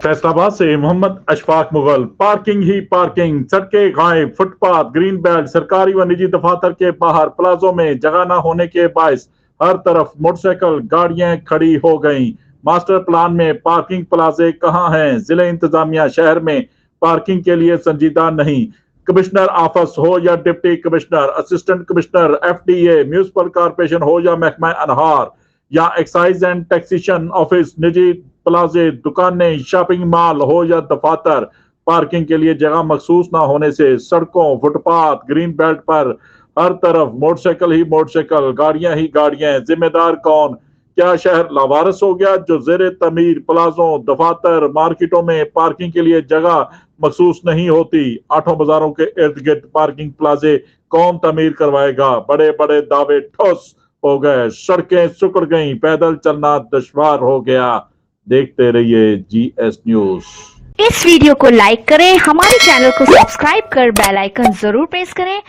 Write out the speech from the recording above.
फैसलाबाद से मोहम्मद अशफाक मुगल। पार्किंग ही पार्किंग, सड़कें गायब, फुटपाथ, ग्रीन बेल्ट, सरकारी व निजी दफातर के बाहर प्लाजों में जगह न होने के बायस हर तरफ मोटरसाइकिल गाड़ियां खड़ी हो गईं। मास्टर प्लान में पार्किंग प्लाजे कहां हैं? जिले इंतजामिया शहर में पार्किंग के लिए संजीदा नहीं। कमिश्नर ऑफिस हो या deputy commissioner, assistant commissioner, FDA, municipal corporation हो या महकमा अनहार या एक्साइज एंड टैक्सेशन ऑफिस, निजी प्लाजे, दुकानें, शॉपिंग मॉल हो या दफातर, पार्किंग के लिए जगह मखसूस ना होने से सड़कों, फुटपाथ, ग्रीन बेल्ट पर हर तरफ मोटरसाइकिल ही मोटरसाइकिल, गाड़ियां ही गाड़ियां। जिम्मेदार कौन? क्या शहर लावारिस हो गया जो जेर तमीर प्लाजों, दफातर, मार्केटों में पार्किंग के लिए जगह मखसूस नहीं होती? आठों बाजारों के इर्द गिर्द पार्किंग प्लाजे कौन तमीर करवाएगा? बड़े बड़े दावे ठोस हो गए, सड़कें सुकड़ गईं, पैदल चलना दुश्वार हो गया। देखते रहिए जीएस न्यूज। इस वीडियो को लाइक करें, हमारे चैनल को सब्सक्राइब कर बेल आइकन जरूर प्रेस करें।